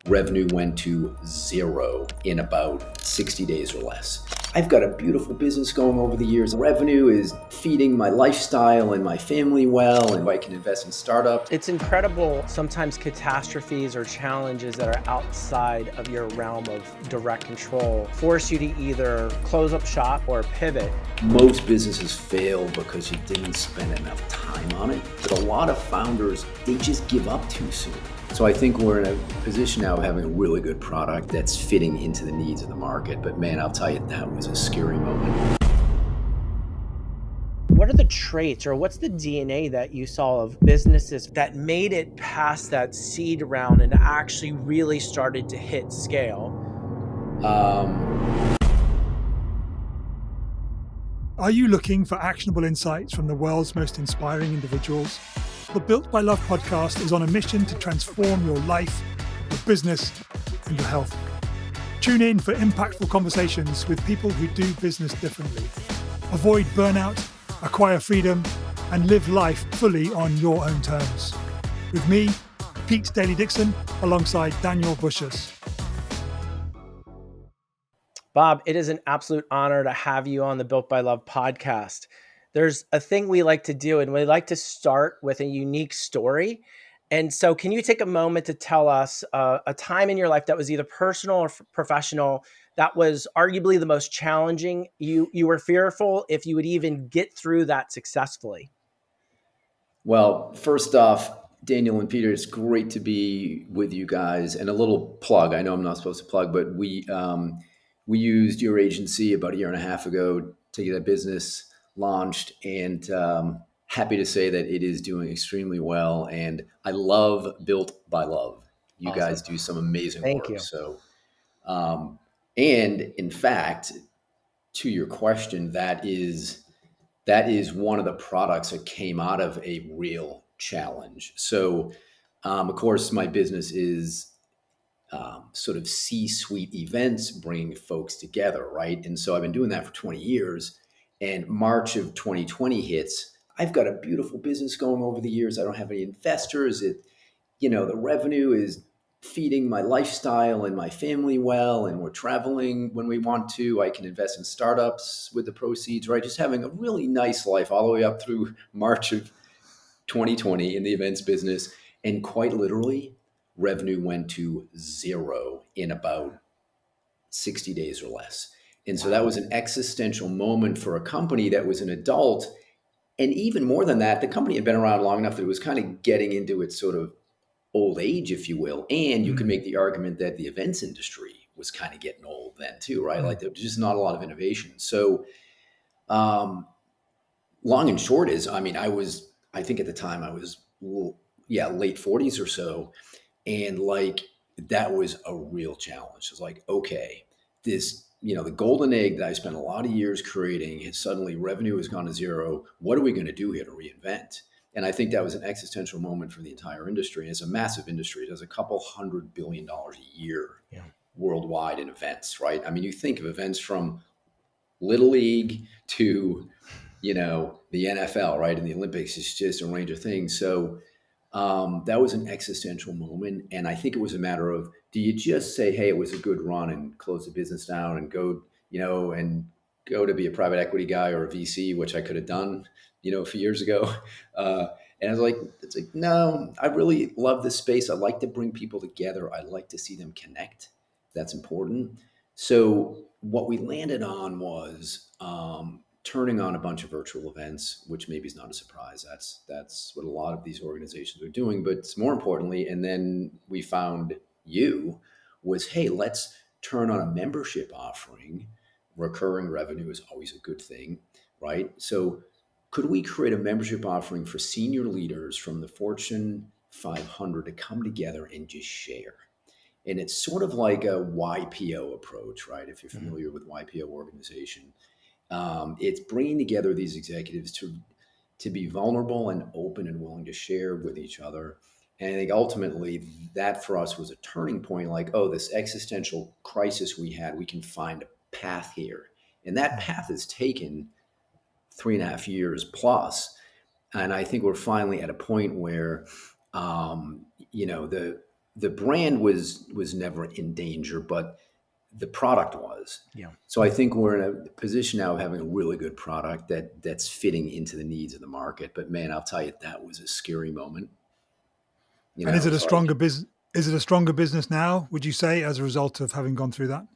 revenue went to zero in about 60 days or less. I've got a beautiful business going over the years. Revenue is feeding my lifestyle and my family well, and I can invest in startups. It's incredible, sometimes catastrophes or challenges that are outside of your realm of direct control force you to either close up shop or pivot. Most businesses fail because you didn't spend enough time on it. But a lot of founders, they just give up too soon. So I think we're in a position now of having a really good product that's fitting into the needs of the market. But man, I'll tell you, that was a scary moment. What are the traits or what's the DNA that you saw of businesses that made it past that seed round and actually really started to hit scale? Are you looking for actionable insights from the world's most inspiring individuals? The Built by Love podcast is on a mission to transform your life, your business, and your health. Tune in for impactful conversations with people who do business differently. Avoid burnout, acquire freedom, and live life fully on your own terms. With me, Pete Daly-Dickson, alongside Daniel Bussius. Bob, it is an absolute honor to have you on the Built by Love podcast. There's a thing we like to do, and we like to start with a unique story. And so can you take a moment to tell us a time in your life that was either personal or professional that was arguably the most challenging? You were fearful if you would even get through that successfully. Well, first off, Daniel and Peter, it's great to be with you guys. And a little plug, I know I'm not supposed to plug, but we used your agency about a year and a half ago to get a business launched, and happy to say that it is doing extremely well. And I love Built by Love. You Awesome. guys do some amazing Thank work. you. So, and in fact, to your question, that is one of the products that came out of a real challenge. So, of course, my business is sort of C-suite events, bringing folks together, right? And so I've been doing that for 20 years. And March of 2020 hits. I've got a beautiful business going over the years. I don't have any investors. The revenue is feeding my lifestyle and my family well, and we're traveling when we want to. I can invest in startups with the proceeds, right? Just having a really nice life all the way up through March of 2020 in the events business. And quite literally, revenue went to zero in about 60 days or less. And so that was an existential moment for a company that was an adult. And even more than that, the company had been around long enough that it was kind of getting into its sort of old age, if you will. And you could make the argument that the events industry was kind of getting old then too, right? Like there was just not a lot of innovation. So long and short is, I think at the time I was, late 40s or so. And like, that was a real challenge. It's like, okay, this, the golden egg that I spent a lot of years creating, and suddenly revenue has gone to zero. What are we going to do here to reinvent? And I think that was an existential moment for the entire industry. And it's a massive industry. It does a couple $100 billion a year worldwide in events, right? I mean, you think of events from Little League to, the NFL, right? And the Olympics. It's just a range of things. So that was an existential moment. And I think it was a matter of, do you just say, hey, it was a good run and close the business down and go to be a private equity guy or a VC, which I could have done, a few years ago. And I was like, no, I really love this space. I like to bring people together. I like to see them connect. That's important. So what we landed on was turning on a bunch of virtual events, which maybe is not a surprise. That's what a lot of these organizations are doing. But more importantly, and then we found was, hey, let's turn on a membership offering. Recurring revenue is always a good thing, right? So could we create a membership offering for senior leaders from the Fortune 500 to come together and just share? And it's sort of like a YPO approach, right? If you're familiar with YPO organization, it's bringing together these executives to be vulnerable and open and willing to share with each other. And I think ultimately that for us was a turning point, like, oh, this existential crisis we had, we can find a path here. And that path has taken 3.5 years plus. And I think we're finally at a point where, the brand was never in danger, but the product was. Yeah. So I think we're in a position now of having a really good product that's fitting into the needs of the market. But man, I'll tell you, that was a scary moment. And is it a It's like, stronger business? Is it a stronger business now, would you say, as a result of having gone through that?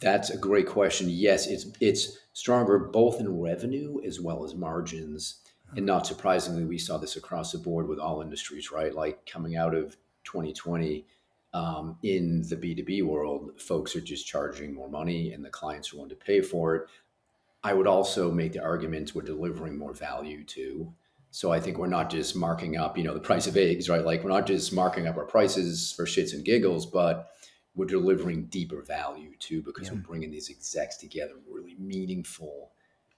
that's a great question. Yes, it's stronger both in revenue as well as margins. And not surprisingly, we saw this across the board with all industries, right? Like coming out of 2020, in the B2B world, folks are just charging more money and the clients are willing to pay for it. I would also make the argument we're delivering more value too. So I think we're not just marking up, the price of eggs, right? Like we're not just marking up our prices for shits and giggles, but we're delivering deeper value too because Yeah. we're bringing these execs together, really meaningful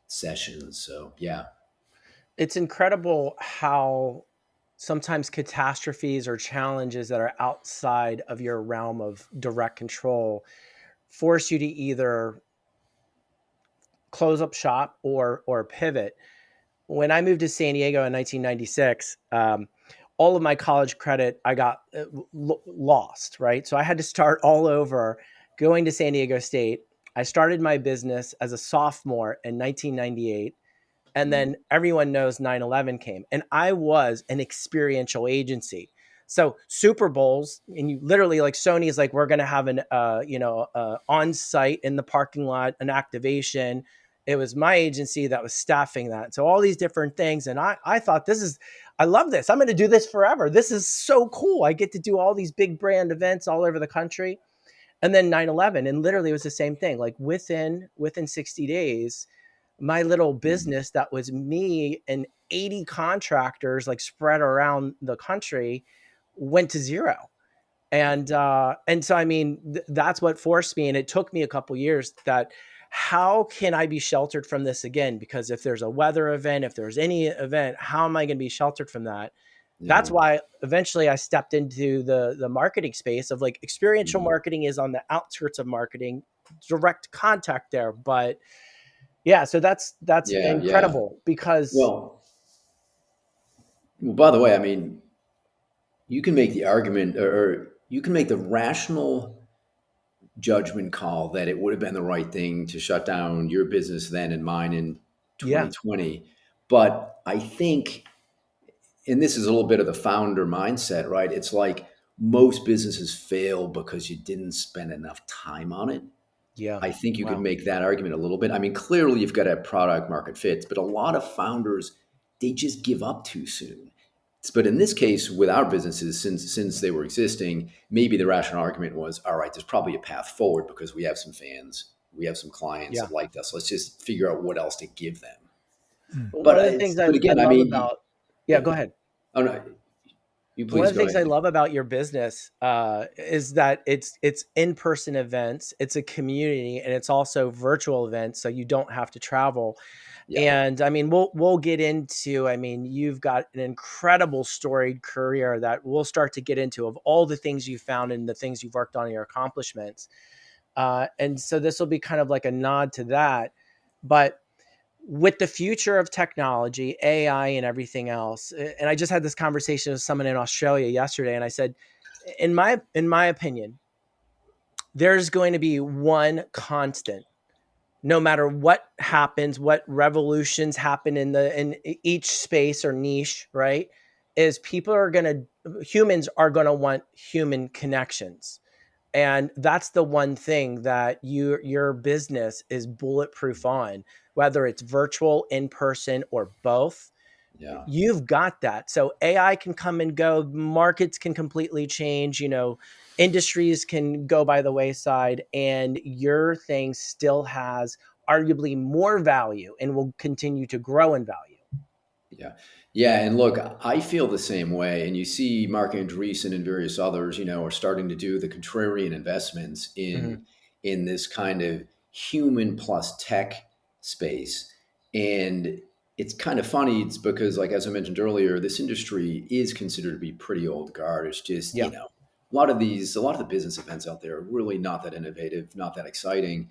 sessions. So yeah, It's incredible how sometimes catastrophes or challenges that are outside of your realm of direct control force you to either close up shop or pivot. When I moved to San Diego in 1996, all of my college credit I got lost, right? So I had to start all over going to San Diego State. I started my business as a sophomore in 1998. And then everyone knows 9/11 came. And I was an experiential agency. So Super Bowls, and you literally like Sony's like, we're going to have an, on site in the parking lot, an activation. It was my agency that was staffing that. So all these different things. And I thought I love this. I'm going to do this forever. This is so cool. I get to do all these big brand events all over the country. And then 9/11, and literally it was the same thing. Like within 60 days, my little business that was me and 80 contractors like spread around the country went to zero. And so, I mean, that's what forced me. And it took me a couple years that how can I be sheltered from this again? Because if there's a weather event, if there's any event, how am I going to be sheltered from that? That's yeah, why eventually I stepped into the marketing space of like experiential marketing is on the outskirts of marketing, direct contact there. But yeah, so that's yeah, yeah. incredible because Well, by the way, I mean, you can make the argument or you can make the rational judgment call that it would have been the right thing to shut down your business then and mine in yeah, 2020. But I think, and this is a little bit of the founder mindset, right? It's like most businesses fail because you didn't spend enough time on it. yeah, I think you could wow, make that argument a little bit. I mean, clearly you've got to have product market fits, but a lot of founders, they just give up too soon. But in this case, with our businesses, since they were existing, maybe the rational argument was, all right, there's probably a path forward because we have some fans, we have some clients yeah. that liked us. Let's just figure out what else to give them. Well, But one of the things I again, I love mean, about yeah, yeah. go ahead. Oh no, you One please of the go things ahead. I love about your business is that it's in-person events, it's a community, and it's also virtual events, so you don't have to travel. Yeah, And I mean, we'll get into. I mean, you've got an incredible storied career that we'll start to get into of all the things you found and the things you've worked on, your accomplishments. And so this will be kind of like a nod to that. But with the future of technology, AI and everything else, and I just had this conversation with someone in Australia yesterday, and I said, in my opinion, there's going to be one constant no matter what happens, what revolutions happen in each space or niche, right? Is humans are going to want human connections. And that's the one thing that your business is bulletproof on, whether it's virtual, in person, or both. yeah. You've got that. So AI can come and go, markets can completely change, industries can go by the wayside, and your thing still has arguably more value and will continue to grow in value. Yeah. Yeah. And look, I feel the same way. And you see Mark Andreessen and various others, are starting to do the contrarian investments Mhm. in this kind of human plus tech space. And it's kind of funny. It's because, like, as I mentioned earlier, this industry is considered to be pretty old guard. It's just, Yeah. a lot of the business events out there are really not that innovative, not that exciting.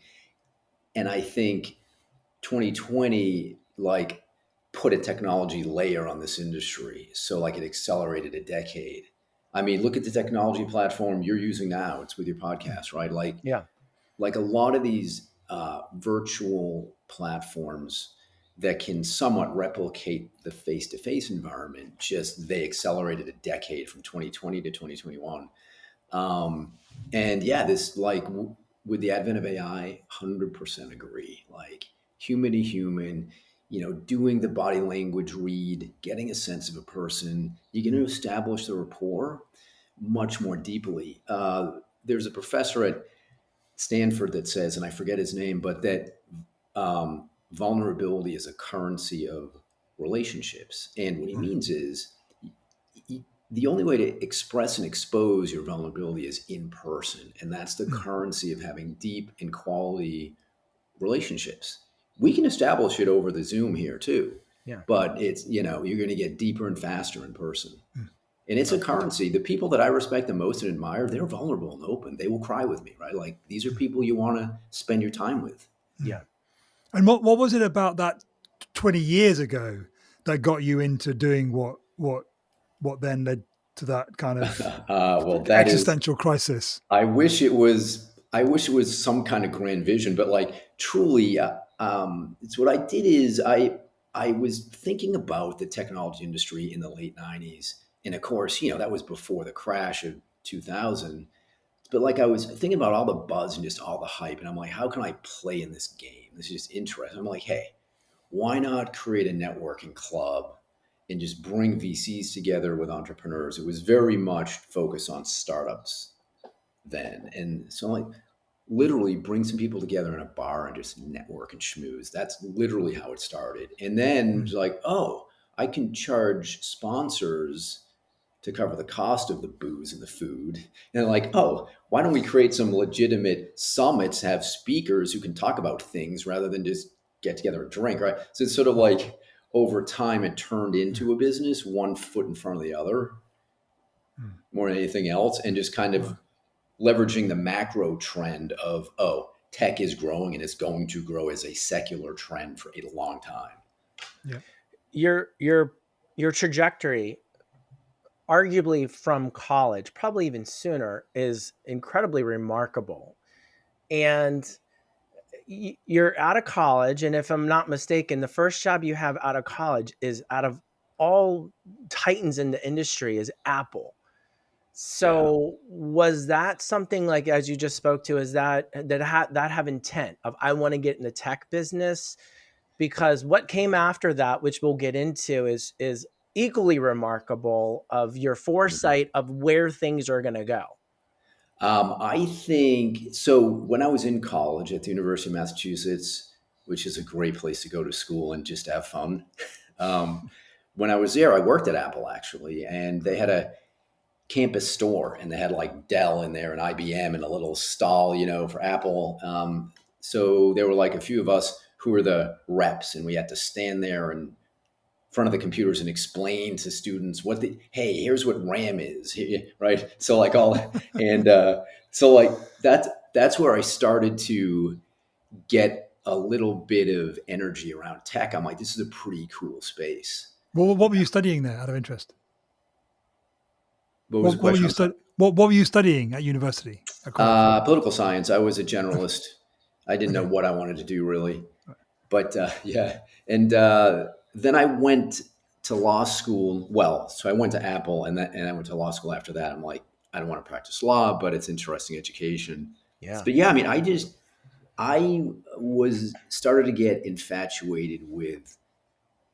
And I think 2020 like put a technology layer on this industry, so like it accelerated a decade. I mean, look at the technology platform you're using now. It's with your podcast, right? Yeah. Like a lot of these virtual platforms that can somewhat replicate the face-to-face environment, just they accelerated a decade from 2020 to 2021. And yeah, this with the advent of AI, 100% agree. Like human to human, doing the body language read, getting a sense of a person, you're going to establish the rapport much more deeply. There's a professor at Stanford that says, and I forget his name, but that vulnerability is a currency of relationships. And what he means is the only way to express and expose your vulnerability is in person. And that's the currency of having deep and quality relationships. We can establish it over the Zoom here too, Yeah. but you're going to get deeper and faster in person. And it's a currency. The people that I respect the most and admire, they're vulnerable and open. They will cry with me, right? Like these are people you want to spend your time with. Yeah. And what was it about that 20 years ago that got you into doing what then led to that kind of Well, that is, existential crisis? I wish it was some kind of grand vision, but like truly, it's what I did is I was thinking about the technology industry in the late 90s. And of course, that was before the crash of 2000. But like I was thinking about all the buzz and just all the hype. And I'm like, how can I play in this game? This is just interesting. I'm like, hey, why not create a networking club and just bring VCs together with entrepreneurs? It was very much focused on startups then. And so I'm like, literally bring some people together in a bar and just network and schmooze. That's literally how it started. And then it's like, oh, I can charge sponsors to cover the cost of the booze and the food. And like, oh, why don't we create some legitimate summits, have speakers who can talk about things rather than just get together and drink, right? So it's sort of like over time it turned into a business, one foot in front of the other more than anything else, and just kind of leveraging the macro trend of, oh, tech is growing and it's going to grow as a secular trend for a long time. Yeah. Your trajectory, arguably from college, probably even sooner, is incredibly remarkable. And you're out of college, and if I'm not mistaken, the first job you have out of college is, out of all titans in the industry, is Apple. So was that something, like, as you just spoke to, is that have intent of, I want to get in the tech business? Because what came after that, which we'll get into, is equally remarkable, of your foresight of where things are going to go. I think so. When I was in college at the University of Massachusetts, which is a great place to go to school and just have fun. When I was there, I worked at Apple actually, and they had a campus store, and they had like Dell in there and IBM and a little stall, for Apple. So there were like a few of us who were the reps, and we had to stand there in front of the computers and explain to students hey, here's what RAM is, right? So like so like that's where I started to get a little bit of energy around tech. I'm like, this is a pretty cool space. Well, what were you studying there, out of interest? What was the question? What were you studying at university? Political science. I was a generalist. I didn't know what I wanted to do really, but yeah. And then I went to law school. Well, so I went to Apple, and I went to law school after that. I'm like, I don't want to practice law, but it's interesting education. Yeah. But yeah, I mean, I was started to get infatuated with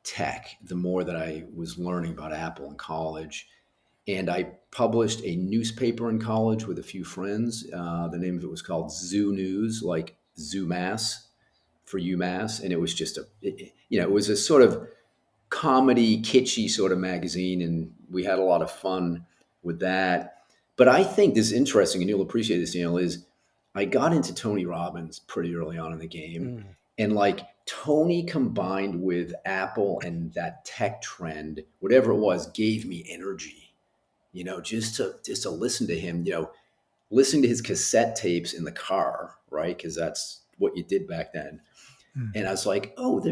tech the more that I was learning about Apple in college. And I published a newspaper in college with a few friends. The name of it was called Zoo News, like Zoomass for UMass. And it was just it was a sort of comedy, kitschy sort of magazine. And we had a lot of fun with that. But I think this is interesting, and you'll appreciate this, Neil, is I got into Tony Robbins pretty early on in the game. And like Tony combined with Apple and that tech trend, whatever it was, gave me energy. Just to listen to him, listening to his cassette tapes in the car, right? Because that's what you did back then. And I was like, oh,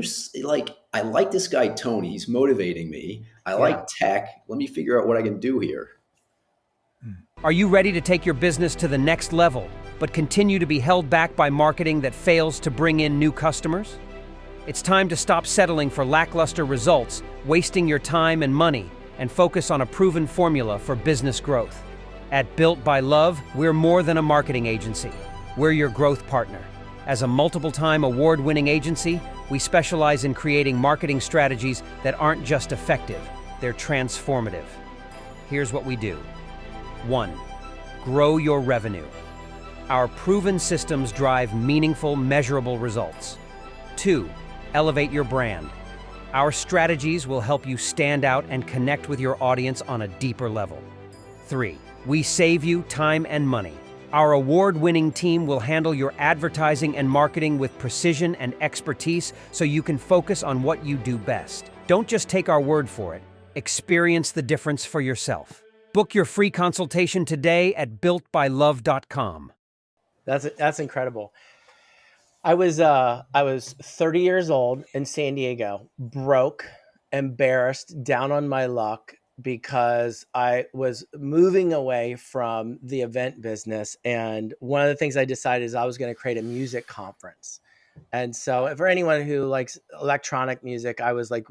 I like this guy, Tony. He's motivating me. I like tech. Let me figure out what I can do here. Are you ready to take your business to the next level, but continue to be held back by marketing that fails to bring in new customers? It's time to stop settling for lackluster results, wasting your time and money, and focus on a proven formula for business growth. At Built by Love, we're more than a marketing agency. We're your growth partner. As a multiple-time award-winning agency, we specialize in creating marketing strategies that aren't just effective, they're transformative. Here's what we do. 1. Grow your revenue. Our proven systems drive meaningful, measurable results. 2. Elevate your brand. Our strategies will help you stand out and connect with your audience on a deeper level. 3. We save you time and money. Our award-winning team will handle your advertising and marketing with precision and expertise so you can focus on what you do best. Don't just take our word for it. Experience the difference for yourself. Book your free consultation today at builtbylove.com. That's incredible. I was 30 years old in San Diego, broke, embarrassed, down on my luck because I was moving away from the event business. And one of the things I decided is I was going to create a music conference. And so for anyone who likes electronic music, I was like,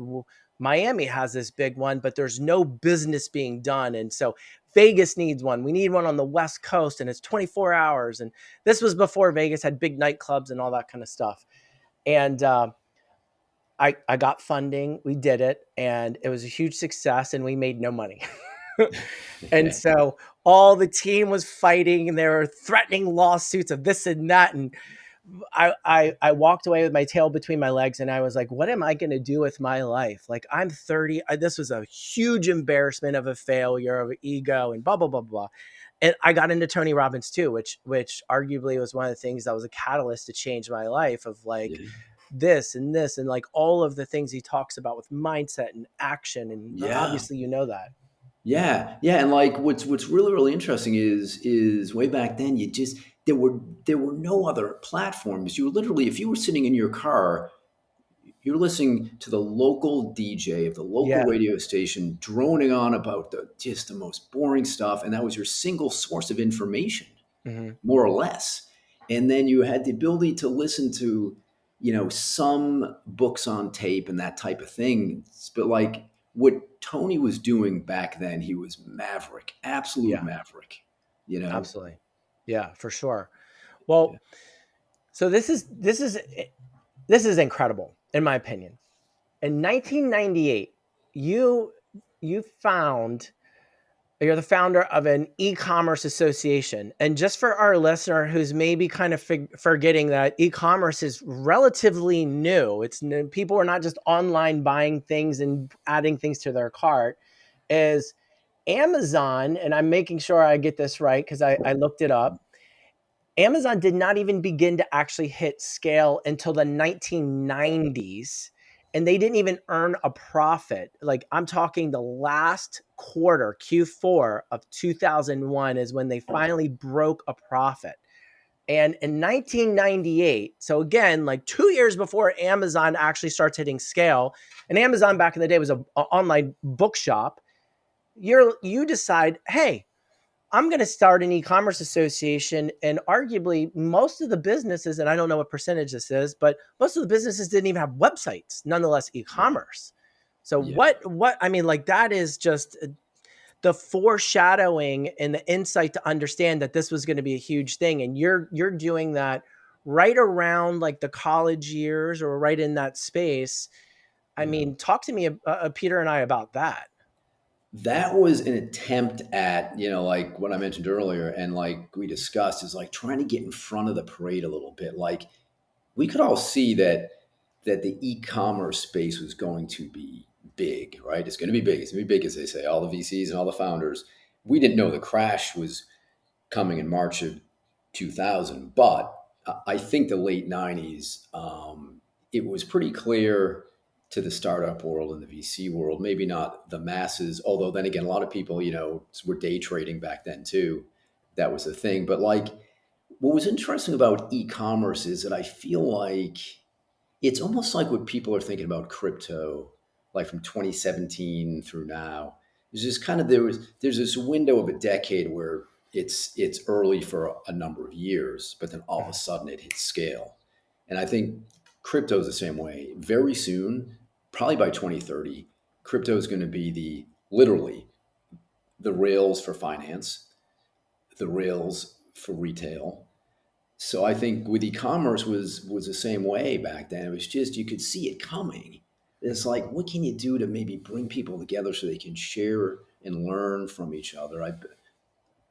Miami has this big one, but there's no business being done. And so Vegas needs one. We need one on the West Coast, and it's 24 hours. And this was before Vegas had big nightclubs and all that kind of stuff. And I got funding. We did it, and it was a huge success, and we made no money. And so all the team was fighting, and they were threatening lawsuits of this and that. And I walked away with my tail between my legs, and I was like, what am I going to do with my life? Like, I'm 30. This was a huge embarrassment of a failure, of ego, and blah, blah, blah, blah. And I got into Tony Robbins too, which arguably was one of the things that was a catalyst to change my life, of like this and like all of the things he talks about with mindset and action. And obviously, you know that. Yeah. And like, what's really, really interesting is way back then, there were no other platforms. You were literally, if you were sitting in your car, you're listening to the local DJ of the local radio station droning on about the most boring stuff. And that was your single source of information, more or less. And then you had the ability to listen to, some books on tape and that type of thing. But like what Tony was doing back then, he was maverick, absolute maverick, Absolutely. Yeah, for sure. Well, so this is incredible, in my opinion. In 1998, you're the founder of an e-commerce association. And just for our listener who's maybe kind of forgetting that e-commerce is relatively new, people are not just online buying things and adding things to their cart, is Amazon, and I'm making sure I get this right because I looked it up. Amazon did not even begin to actually hit scale until the 1990s, and they didn't even earn a profit. Like, I'm talking the last quarter, Q4 of 2001 is when they finally broke a profit. And in 1998, so again, like 2 years before Amazon actually starts hitting scale, and Amazon back in the day was an online bookshop, you decide, hey, I'm going to start an e-commerce association. And arguably most of the businesses, and I don't know what percentage this is, but most of the businesses didn't even have websites, nonetheless e-commerce. So what, I mean, like, that is just the foreshadowing and the insight to understand that this was going to be a huge thing. And you're doing that right around like the college years or right in that space. I mean, talk to me, Peter and I, about that. That was an attempt at, like what I mentioned earlier, and like we discussed, is like trying to get in front of the parade a little bit. Like, we could all see that the e-commerce space was going to be big, right? It's going to be big. It's going to be big, as they say, all the VCs and all the founders. We didn't know the crash was coming in March of 2000, but I think the late 90s, it was pretty clear to the startup world and the VC world, maybe not the masses, although then again, a lot of people, were day trading back then too. That was the thing. But like, what was interesting about e-commerce is that I feel like it's almost like what people are thinking about crypto, like from 2017 through now. There's just kind of there's this window of a decade where it's early for a number of years, but then all of a sudden it hits scale. And I think crypto is the same way. Very soon, probably by 2030, crypto is going to be literally the rails for finance, the rails for retail. So I think with e-commerce was the same way back then. It was just, you could see it coming. It's like, what can you do to maybe bring people together so they can share and learn from each other?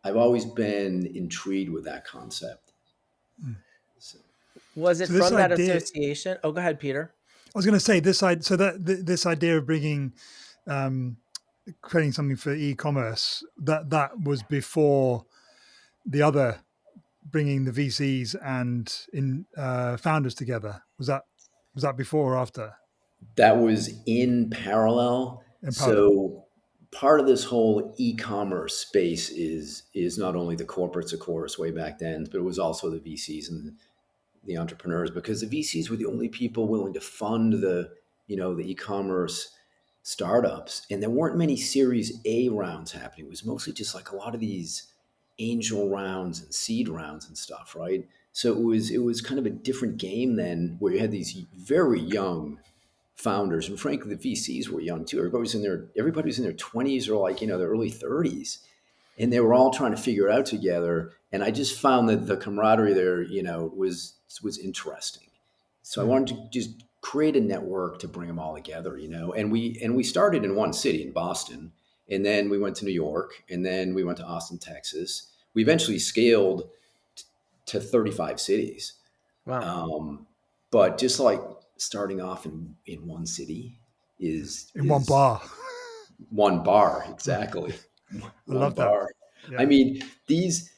I've always been intrigued with that concept. So, Was it So this from that idea, association? Oh, go ahead, Peter. I was going to say this side. So this idea of bringing, creating something for e-commerce, that was before the other bringing the VCs and founders together. Was that before or after? that was in parallel. In parallel. So part of this whole e-commerce space is not only the corporates, of course, way back then, but it was also the VCs and the entrepreneurs, because the VCs were the only people willing to fund the e-commerce startups, and there weren't many Series A rounds happening. It was mostly just like a lot of these angel rounds and seed rounds and stuff, right? So it was kind of a different game then, where you had these very young founders, and frankly, the VCs were young too. Everybody was in their 20s or like their early 30s, and they were all trying to figure it out together. And I just found that the camaraderie there, was interesting. So I wanted to just create a network to bring them all together, And we started in one city in Boston, and then we went to New York, and then we went to Austin, Texas. We eventually scaled to 35 cities. Wow. But just like starting off in one city is One bar. One bar, exactly. I love bar. That. Yeah. I mean, these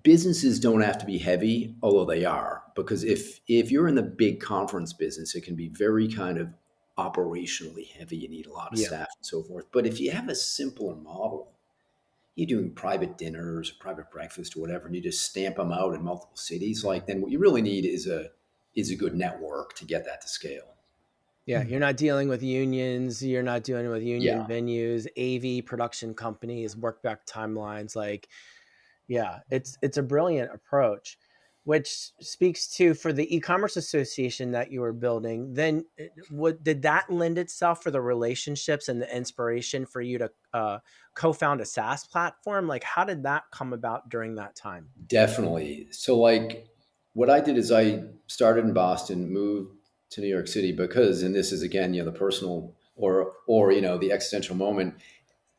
businesses don't have to be heavy, although they are, because if you're in the big conference business, it can be very kind of operationally heavy. You need a lot of staff and so forth. But if you have a simpler model, you're doing private dinners, or private breakfast, or whatever, and you just stamp them out in multiple cities, like, then what you really need is a good network to get that to scale. Yeah, you're not dealing with unions. You're not dealing with union venues, AV production companies, work back timelines. Like, yeah, it's a brilliant approach, which speaks to, for the e-commerce association that you were building. Then, did that lend itself for the relationships and the inspiration for you to co-found a SaaS platform? Like, how did that come about during that time? Definitely. So, like, what I did is I started in Boston, moved to New York City because, and this is again, the personal or the existential moment.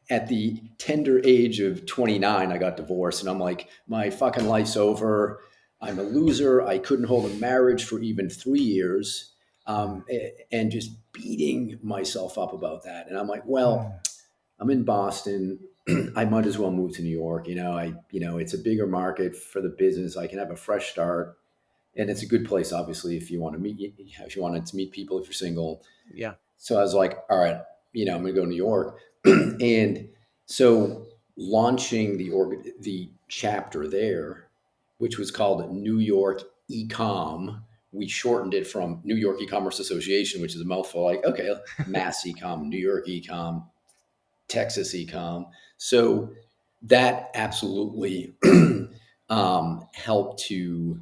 At the tender age of 29, I got divorced, and I'm like, my fucking life's over. I'm a loser. I couldn't hold a marriage for even 3 years, and just beating myself up about that. And I'm like, well, I'm in Boston. I might as well move to New York. It's a bigger market for the business. I can have a fresh start. And it's a good place, obviously, if you want to meet people, if you're single. Yeah. So I was like, all right, I'm going to go to New York. And so launching the chapter there, which was called New York ECom, we shortened it from New York E-commerce Association, which is a mouthful. Like, okay, Mass ECom, New York ECom, Texas ECom. So that absolutely helped to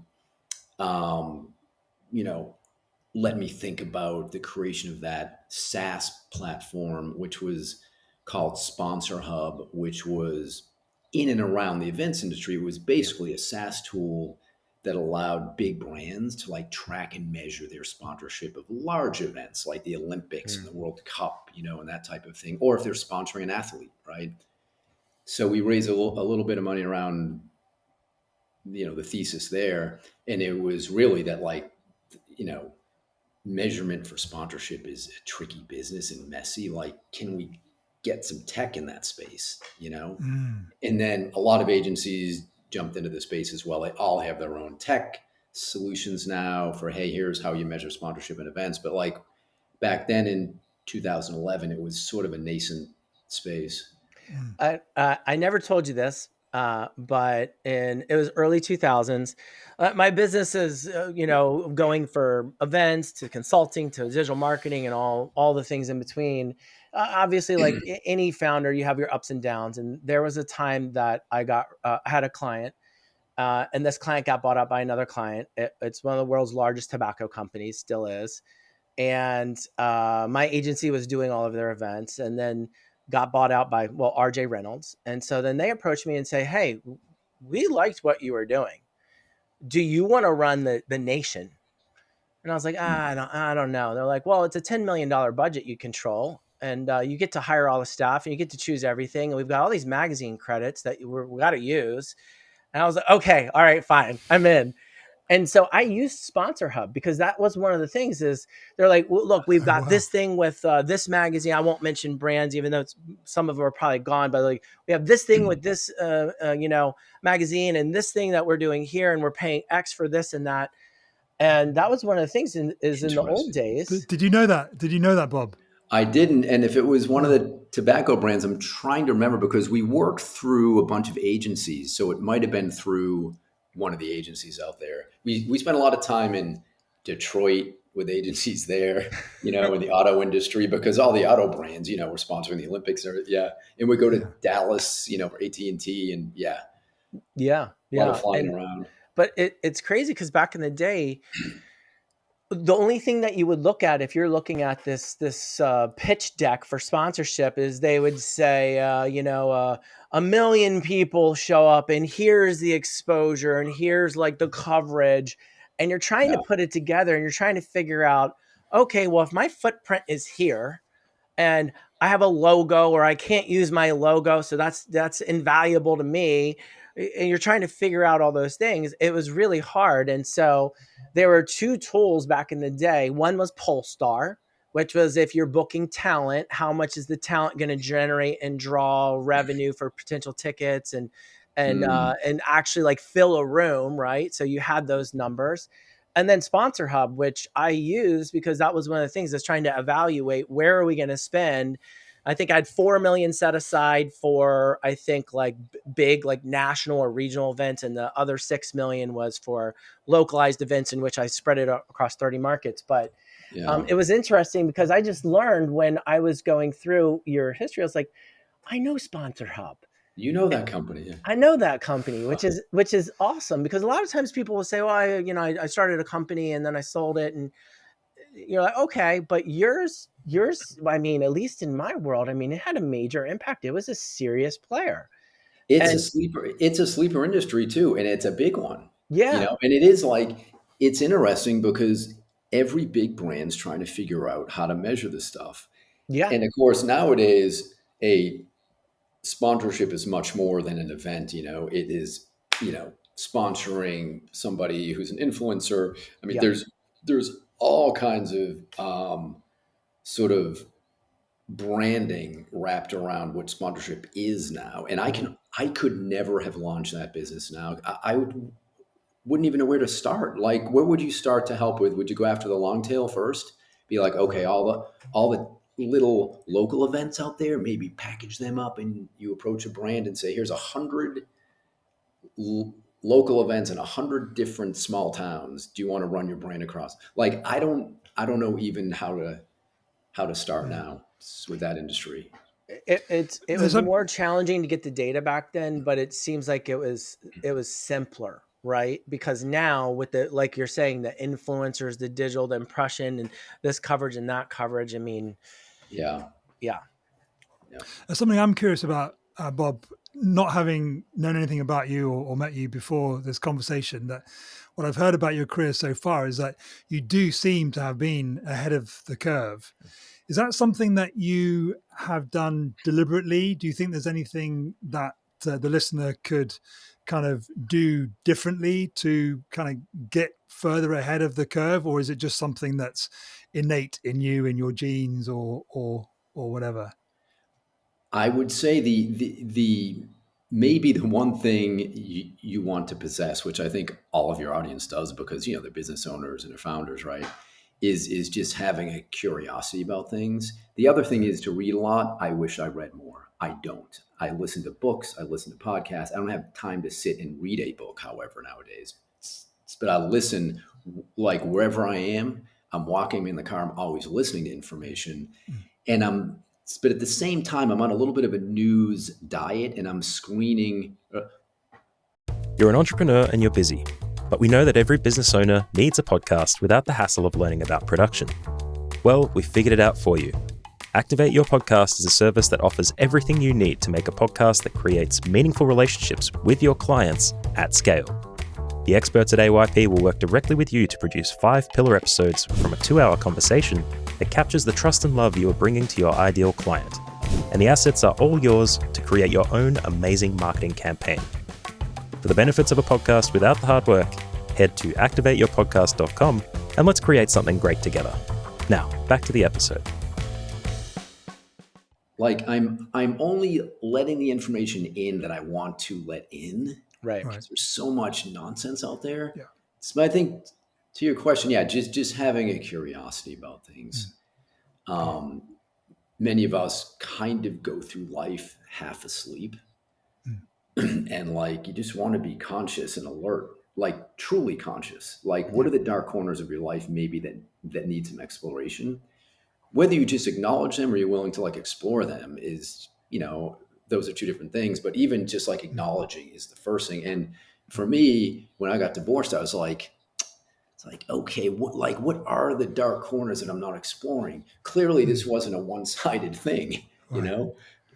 let me think about the creation of that SaaS platform, which was called Sponsor Hub, which was in and around the events industry. It was basically a SaaS tool that allowed big brands to like track and measure their sponsorship of large events like the Olympics and the World Cup, and that type of thing, or if they're sponsoring an athlete, right? So we raised a little bit of money around the thesis there. And it was really that, like, measurement for sponsorship is a tricky business and messy. Like, can we get some tech in that space, And then a lot of agencies jumped into the space as well. They all have their own tech solutions now for, hey, here's how you measure sponsorship in events. But like back then in 2011, it was sort of a nascent space. I never told you this, but it was early 2000s. My business is, going for events to consulting to digital marketing and all the things in between. Obviously, like any founder, you have your ups and downs. And there was a time that I had a client, and this client got bought out by another client. It's one of the world's largest tobacco companies, still is. And my agency was doing all of their events, and then got bought out by, well, RJ Reynolds. And so then they approached me and say, hey, we liked what you were doing. Do you want to run the nation? And I was like, I don't know. They're like, well, it's a $10 million budget you control, and you get to hire all the staff, and you get to choose everything. And we've got all these magazine credits that we got to use. And I was like, okay, all right, fine, I'm in. And so I used Sponsor Hub because that was one of the things. Is they're like, well, look, we've got this thing with this magazine. I won't mention brands, even though some of them are probably gone. But like, we have this thing with this, magazine, and this thing that we're doing here, and we're paying X for this and that. And that was one of the things in the old days. Did you know that? Did you know that, Bob? I didn't. And if it was one of the tobacco brands, I'm trying to remember, because we worked through a bunch of agencies. So it might have been through one of the agencies out there. We spent a lot of time in Detroit with agencies there, in the auto industry, because all the auto brands, were sponsoring the Olympics. And we go to Dallas, for AT&T, and a lot of flying around. But it's crazy because back in the day, the only thing that you would look at if you're looking at this pitch deck for sponsorship is they would say, 1 million people show up, and here's the exposure, and here's like the coverage, and you're trying to put it together, and you're trying to figure out, okay, well, if my footprint is here, and I have a logo, or I can't use my logo, so that's invaluable to me. And you're trying to figure out all those things. It was really hard. And so there were two tools back in the day. One was Polestar, which was if you're booking talent, how much is the talent going to generate and draw revenue for potential tickets and actually like fill a room, right? So you had those numbers. And then Sponsor Hub, which I used because that was one of the things that's trying to evaluate where are we going to spend. I think I had 4 million set aside for, I think, like big, like national or regional events. And the other 6 million was for localized events, in which I spread it across 30 markets. But it was interesting because I just learned when I was going through your history, I was like, I know Sponsor Hub. You know that company. Yeah. I know that company, which is awesome, because a lot of times people will say, well, I started a company and then I sold it, and you're like, okay, but yours, I mean, at least in my world, I mean, it had a major impact. It was a serious player. It's a sleeper industry too. And it's a big one. Yeah. And it is like, it's interesting because every big brand's trying to figure out how to measure this stuff. Yeah. And of course, nowadays, a sponsorship is much more than an event. It is, sponsoring somebody who's an influencer. I mean, there's all kinds of sort of branding wrapped around what sponsorship is now. And I could never have launched that business now. I wouldn't even know where to start. Like, where would you start to help with? Would you go after the long tail first? Be like, okay, all the little local events out there, maybe package them up, and you approach a brand and say, here's 100 local events in 100 different small towns. Do you want to run your brand across? Like, I don't know even how to start now with that industry. It was more challenging to get the data back then, but it seems like it was simpler, right? Because now with the, like you're saying, the influencers, the digital, the impression, and this coverage and that coverage, I mean, yeah. Something I'm curious about, Bob, not having known anything about you or met you before this conversation, that what I've heard about your career so far is that you do seem to have been ahead of the curve. Is that something that you have done deliberately? Do you think there's anything that the listener could kind of do differently to kind of get further ahead of the curve? Or is it just something that's innate in you, in your genes, or whatever? I would say the maybe the one thing you want to possess, which I think all of your audience does, because they're business owners and they're founders, right? Is just having a curiosity about things. The other thing is to read a lot. I wish I read more. I don't. I listen to books. I listen to podcasts. I don't have time to sit and read a book, however, nowadays. But I listen, like, wherever I am. I'm walking in the car. I'm always listening to information. And but at the same time, I'm on a little bit of a news diet, and I'm screening. You're an entrepreneur and you're busy, but we know that every business owner needs a podcast without the hassle of learning about production. Well, we figured it out for you. Activate Your Podcast is a service that offers everything you need to make a podcast that creates meaningful relationships with your clients at scale. The experts at AYP will work directly with you to produce 5 pillar episodes from a 2-hour conversation that captures the trust and love you are bringing to your ideal client. And the assets are all yours to create your own amazing marketing campaign. For the benefits of a podcast without the hard work, head to activateyourpodcast.com and let's create something great together. Now, back to the episode. Like I'm only letting the information in that I want to let in. Right. There's so much nonsense out there. Yeah. So I think to your question, yeah, just having a curiosity about things. Many of us kind of go through life half asleep. And like, you just want to be conscious and alert, like truly conscious. Like, what are the dark corners of your life maybe that need some exploration? Whether you just acknowledge them or you're willing to like explore them is, those are two different things. But even just like acknowledging is the first thing. And for me, when I got divorced, I was like, okay, what are the dark corners that I'm not exploring? Clearly, this wasn't a one-sided thing,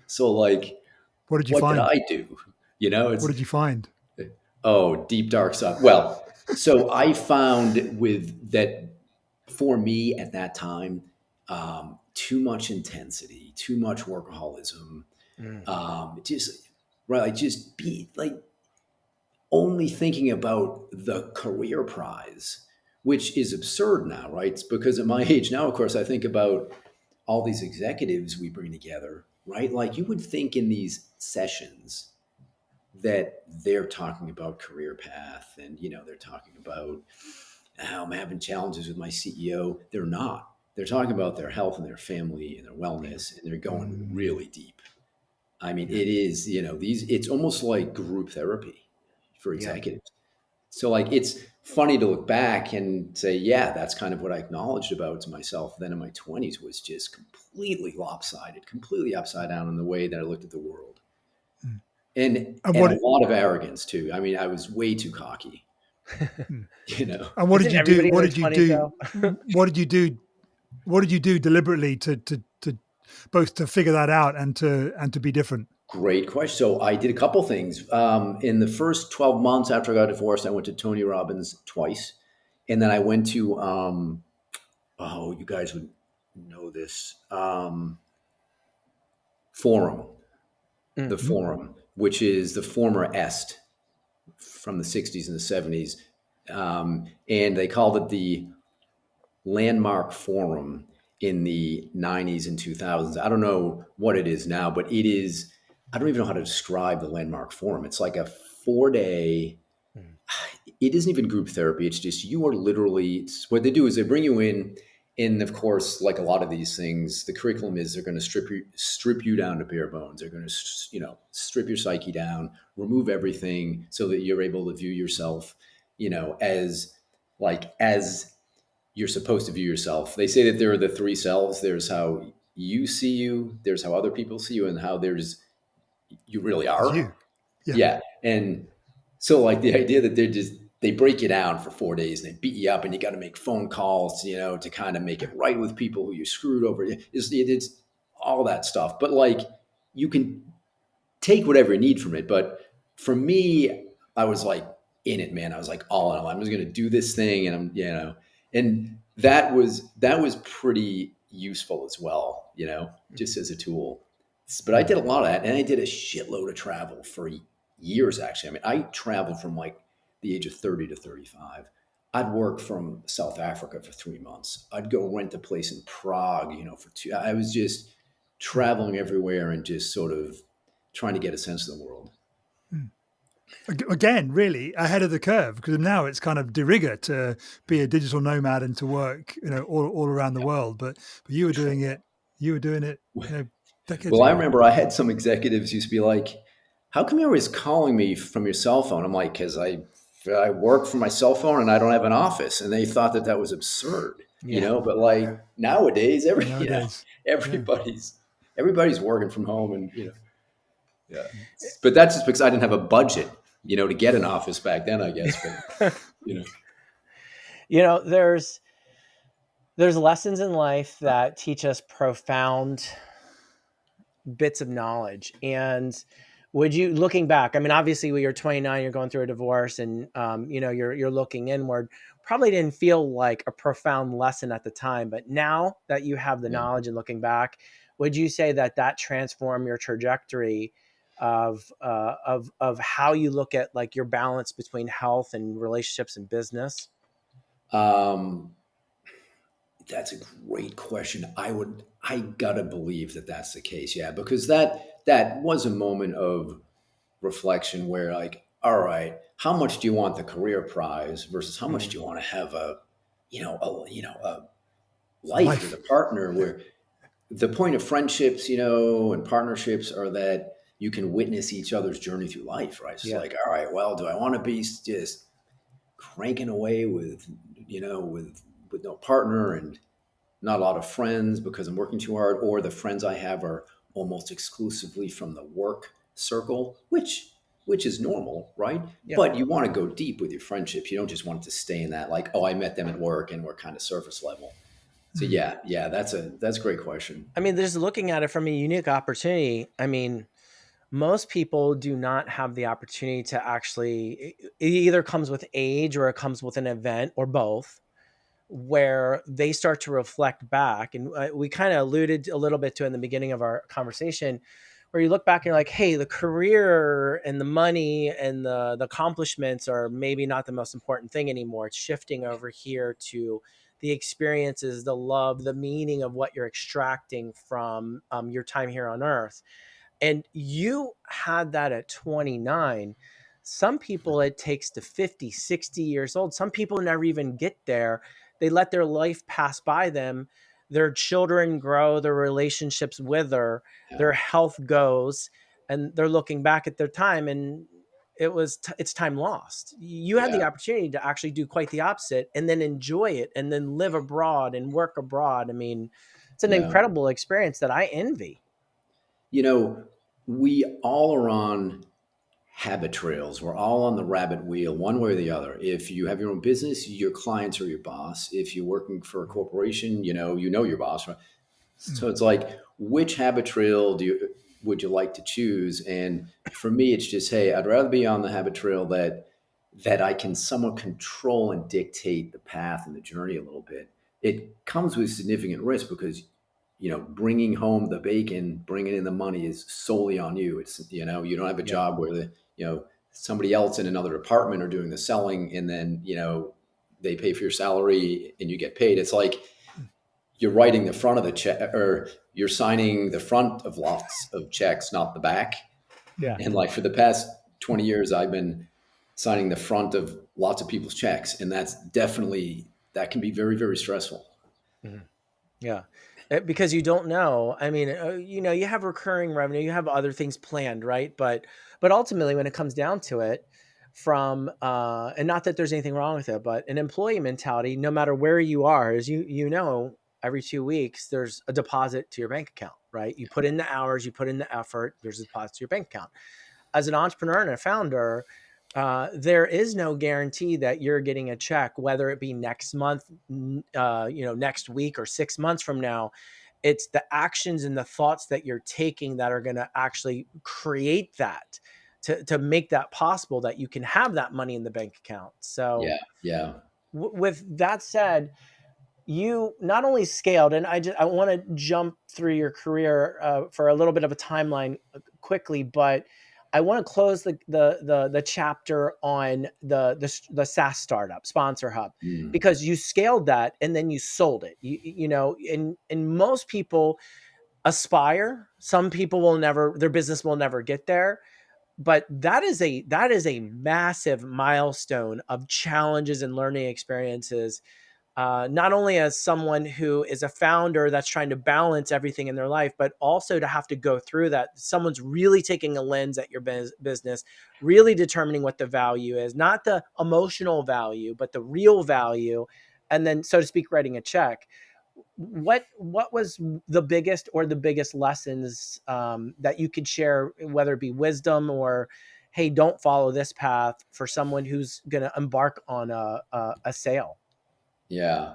So like, what did you find? What did I do? What did you find? Oh, deep dark stuff. Well, so I found with that for me at that time, too much intensity, too much workaholism, just be like only thinking about the career prize, which is absurd now, right? It's because at my age now, of course, I think about all these executives we bring together, right? Like you would think in these sessions that they're talking about career path and, they're talking about how I'm having challenges with my CEO. They're not. They're talking about their health and their family and their wellness, and they're going really deep. I mean, it is, it's almost like group therapy for executives. So like, it's funny to look back and say, yeah, that's kind of what I acknowledged about to myself then in my 20s was just completely lopsided, completely upside down in the way that I looked at the world. And a lot of arrogance too. I mean, I was way too cocky, And what did you do? What did you do? What did you do? What did you do deliberately to both to figure that out and to be different? Great question. So I did a couple things. In the first 12 months after I got divorced, I went to Tony Robbins twice. And then I went to, you guys would know this, Forum, the Forum, which is the former Est from the 60s and the 70s. And they called it the Landmark Forum in the 90s and 2000s. I don't know what it is now, but it is, I don't even know how to describe the Landmark Forum. It's like a 4-day, it isn't even group therapy. It's just, you are literally, what they do is they bring you in, and of course, like a lot of these things, the curriculum is they're going to strip you down to bare bones. They're going to, strip your psyche down, remove everything so that you're able to view yourself, as you're supposed to view yourself. They say that there are the 3 selves. There's how you see you, there's how other people see you, and how you really are. You. Yeah. And so like the idea that they break you down for 4 days and they beat you up and you got to make phone calls, to kind of make it right with people who you screwed over. It's all that stuff. But like, you can take whatever you need from it. But for me, I was like in it, man. I was like all in all. I'm just going to do this thing. And and that was pretty useful as well, just as a tool. But I did a lot of that, and I did a shitload of travel for years, actually. I mean, I traveled from like the age of 30 to 35. I'd work from South Africa for 3 months. I'd go rent a place in Prague, for 2. I was just traveling everywhere and just sort of trying to get a sense of the world. Again, really ahead of the curve, because now it's kind of de rigueur to be a digital nomad and to work, all around the world. But you were doing it. Decades ago. I remember I had some executives used to be like, "How come you're always calling me from your cell phone?" I'm like, "Because I work from my cell phone and I don't have an office," and they thought that was absurd, But like nowadays, everybody's. everybody's working from home, and yeah. But that's just because I didn't have a budget, to get an office back then, I guess. But you know, there's lessons in life that teach us profound bits of knowledge. And would you, looking back, I mean, obviously when you're 29, you're going through a divorce, and you're looking inward, probably didn't feel like a profound lesson at the time, but now that you have the knowledge and looking back, would you say that transformed your trajectory of how you look at like your balance between health and relationships and business? That's a great question. I gotta believe that that's the case. Yeah, because that was a moment of reflection where, like, all right, how much do you want the career prize versus how much do you want to have a life with a partner, where the point of friendships, and partnerships are that you can witness each other's journey through life, right? It's like, all right, well, do I want to be just cranking away with no partner and not a lot of friends because I'm working too hard, or the friends I have are almost exclusively from the work circle, which is normal, right? Yeah. But you want to go deep with your friendships. You don't just want it to stay in that, like, oh, I met them at work and we're kind of surface level. So yeah, that's a great question. I mean, just looking at it from a unique opportunity. I mean, most people do not have the opportunity to actually, it either comes with age or it comes with an event or both, where they start to reflect back. And we kind of alluded a little bit to in the beginning of our conversation, where you look back and you're like, hey, the career and the money and the accomplishments are maybe not the most important thing anymore. It's shifting over here to the experiences, the love, the meaning of what you're extracting from your time here on earth. And you had that at 29. Some people it takes to 50, 60 years old. Some people never even get there. They let their life pass by them. Their children grow, their relationships wither, their health goes, and they're looking back at their time, and it's time lost. You had the opportunity to actually do quite the opposite and then enjoy it and then live abroad and work abroad. I mean, it's an incredible experience that I envy. We all are on habit trails. We're all on the rabbit wheel, one way or the other. If you have your own business, your clients are your boss. If you're working for a corporation, you know your boss, right? So it's like, which habit trail would you like to choose? And for me, it's just, hey, I'd rather be on the habit trail that I can somewhat control and dictate the path and the journey a little bit. It comes with significant risk because bringing home the bacon, bringing in the money is solely on you. It's, you don't have a job where somebody else in another department are doing the selling, and then, they pay for your salary and you get paid. It's like you're writing the front of the check, or you're signing the front of lots of checks, not the back. Yeah. And like for the past 20 years, I've been signing the front of lots of people's checks. And that can be very, very stressful. Mm-hmm. Yeah. Because you don't know. I mean, you have recurring revenue, you have other things planned, right? But ultimately, when it comes down to it, and not that there's anything wrong with it, but an employee mentality, no matter where you are, as every 2 weeks, there's a deposit to your bank account, right? You put in the hours, you put in the effort, there's a deposit to your bank account. As an entrepreneur and a founder, there is no guarantee that you're getting a check, whether it be next month, next week, or 6 months from now. It's the actions and the thoughts that you're taking that are going to actually create that to make that possible, that you can have that money in the bank account. So with that said, you not only scaled, and I want to jump through your career for a little bit of a timeline quickly, but I want to close the chapter on the SaaS startup Sponsor Hub, because you scaled that and then you sold it. And most people aspire. Some people their business will never get there. But that is a massive milestone of challenges and learning experiences. Not only as someone who is a founder that's trying to balance everything in their life, but also to have to go through that. Someone's really taking a lens at your business, really determining what the value is, not the emotional value, but the real value. And then, so to speak, writing a check. what was the biggest lessons that you could share, whether it be wisdom or, hey, don't follow this path, for someone who's going to embark on a sale? Yeah.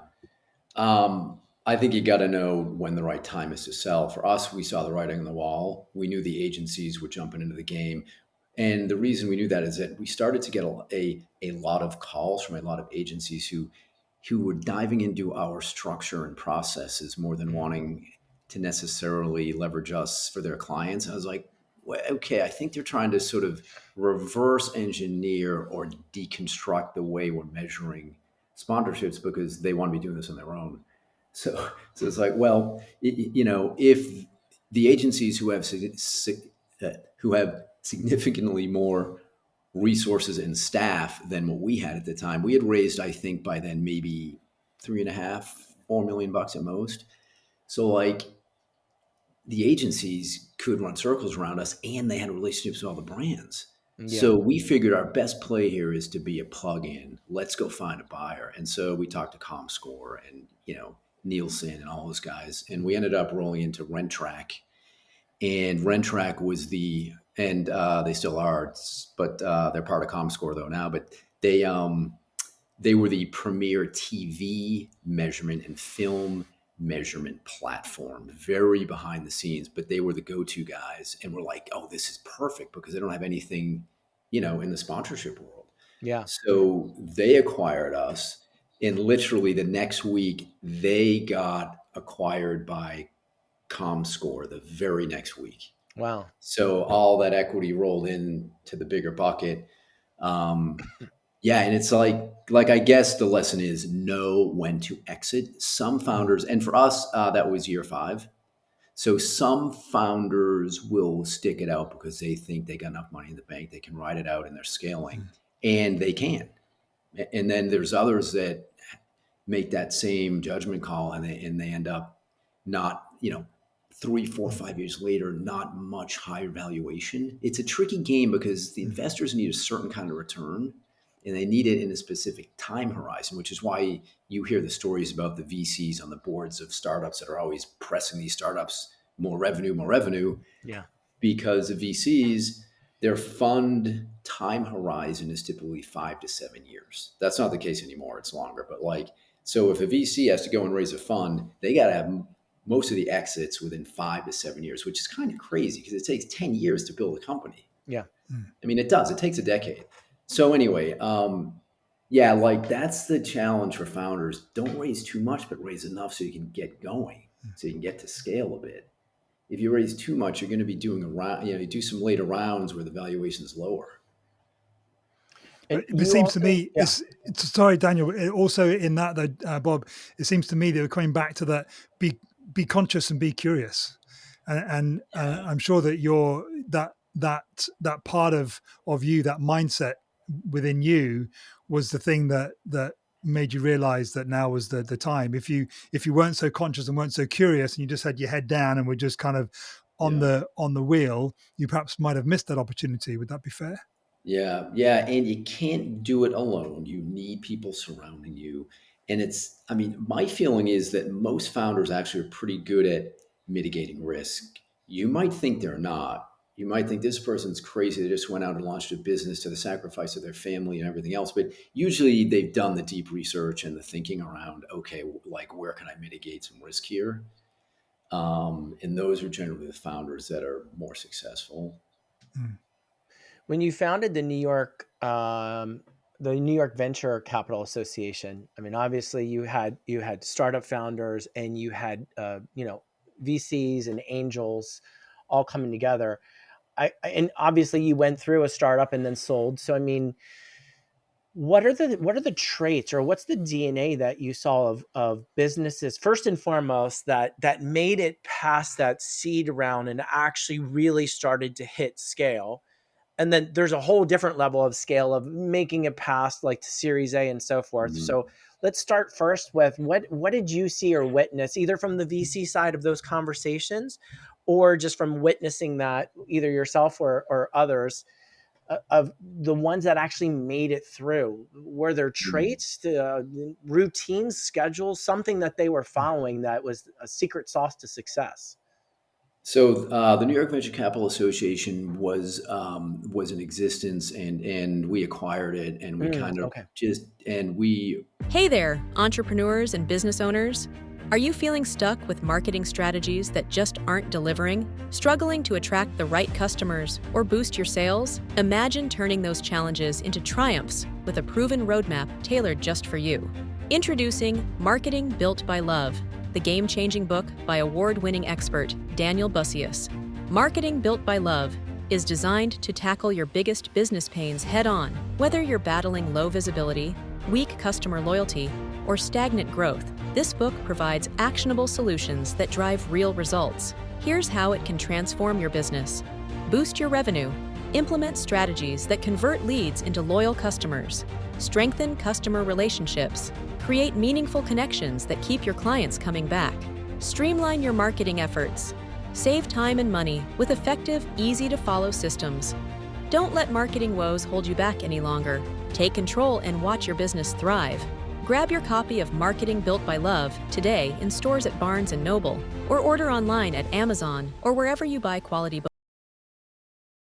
I think you got to know when the right time is to sell. For us, we saw the writing on the wall. We knew the agencies were jumping into the game. And the reason we knew that is that we started to get a lot of calls from a lot of agencies who were diving into our structure and processes more than wanting to necessarily leverage us for their clients. I was like, well, okay, I think they're trying to sort of reverse engineer or deconstruct the way we're measuring sponsorships because they want to be doing this on their own. So it's like, well, if the agencies who have significantly more resources and staff than what we had at the time, we had raised, I think by then, maybe 3.5, $4 million at most. So like the agencies could run circles around us, and they had relationships with all the brands. Yeah. So we figured our best play here is to be a plug-in. Let's go find a buyer. And so we talked to ComScore and, Nielsen and all those guys. And we ended up rolling into RentTrack. And RentTrack was they still are, but they're part of ComScore though now, but they were the premier TV measurement and film measurement platform, very behind the scenes, but they were the go-to guys. And we're like, oh, this is perfect because they don't have anything, in the sponsorship world. Yeah. So they acquired us, and literally the next week they got acquired by ComScore the very next week. Wow. So all that equity rolled into the bigger bucket. Yeah, and it's like I guess the lesson is know when to exit. Some founders, and for us, that was year 5. So some founders will stick it out because they think they got enough money in the bank, they can ride it out, and they're scaling, and they can. And then there's others that make that same judgment call, and they end up not, 3, 4, 5 years later, not much higher valuation. It's a tricky game because the investors need a certain kind of return, and they need it in a specific time horizon, which is why you hear the stories about the VCs on the boards of startups that are always pressing these startups more revenue. Yeah. Because the VCs, their fund time horizon is typically 5 to 7 years. That's not the case anymore. It's longer. But so if a VC has to go and raise a fund, they got to have most of the exits within 5 to 7 years, which is kind of crazy because it takes 10 years to build a company. Yeah. I mean, it does. It takes a decade. So anyway, that's the challenge for founders. Don't raise too much, but raise enough so you can get going, so you can get to scale a bit. If you raise too much, you're going to be doing you do some later rounds where the valuation is lower. It seems to me, sorry, Daniel, also in that though, Bob, it seems to me that we're coming back to that, be conscious and be curious. And I'm sure that you're that part of you, that mindset within you was the thing that made you realize that now was the time. If you weren't so conscious and weren't so curious and you just had your head down and were just kind of on the wheel, you perhaps might have missed that opportunity. Would that be fair? Yeah. And you can't do it alone. You need people surrounding you. And my feeling is that most founders actually are pretty good at mitigating risk. You might think they're not. You might think this person's crazy. They just went out and launched a business to the sacrifice of their family and everything else. But usually they've done the deep research and the thinking around, okay, where can I mitigate some risk here? And those are generally the founders that are more successful. When you founded the New York Venture Capital Association, I mean, obviously you had startup founders and you had VCs and angels all coming together. And obviously you went through a startup and then sold. So I mean, what are the traits, or what's the DNA that you saw of businesses first and foremost that made it past that seed round and actually really started to hit scale? And then there's a whole different level of scale of making it past like to Series A and so forth. Mm-hmm. So let's start first with what did you see or witness, either from the VC side of those conversations or just from witnessing that either yourself or others? of the ones that actually made it through? Were there traits, routines, schedules, something that they were following that was a secret sauce to success? So the New York Venture Capital Association was in existence, and we acquired it, and we kind of Okay. Hey there, entrepreneurs and business owners. Are you feeling stuck with marketing strategies that just aren't delivering? Struggling to attract the right customers or boost your sales? Imagine turning those challenges into triumphs with a proven roadmap tailored just for you. Introducing Marketing Built by Love, the game-changing book by award-winning expert Daniel Bussius. Marketing Built by Love is designed to tackle your biggest business pains head-on, whether you're battling low visibility, weak customer loyalty, or stagnant growth. This book provides actionable solutions that drive real results. Here's how it can transform your business. Boost your revenue. Implement strategies that convert leads into loyal customers. Strengthen customer relationships. Create meaningful connections that keep your clients coming back. Streamline your marketing efforts. Save time and money with effective, easy-to-follow systems. Don't let marketing woes hold you back any longer. Take control and watch your business thrive. Grab your copy of Marketing Built by Love today in stores at Barnes & Noble, or order online at Amazon or wherever you buy quality books.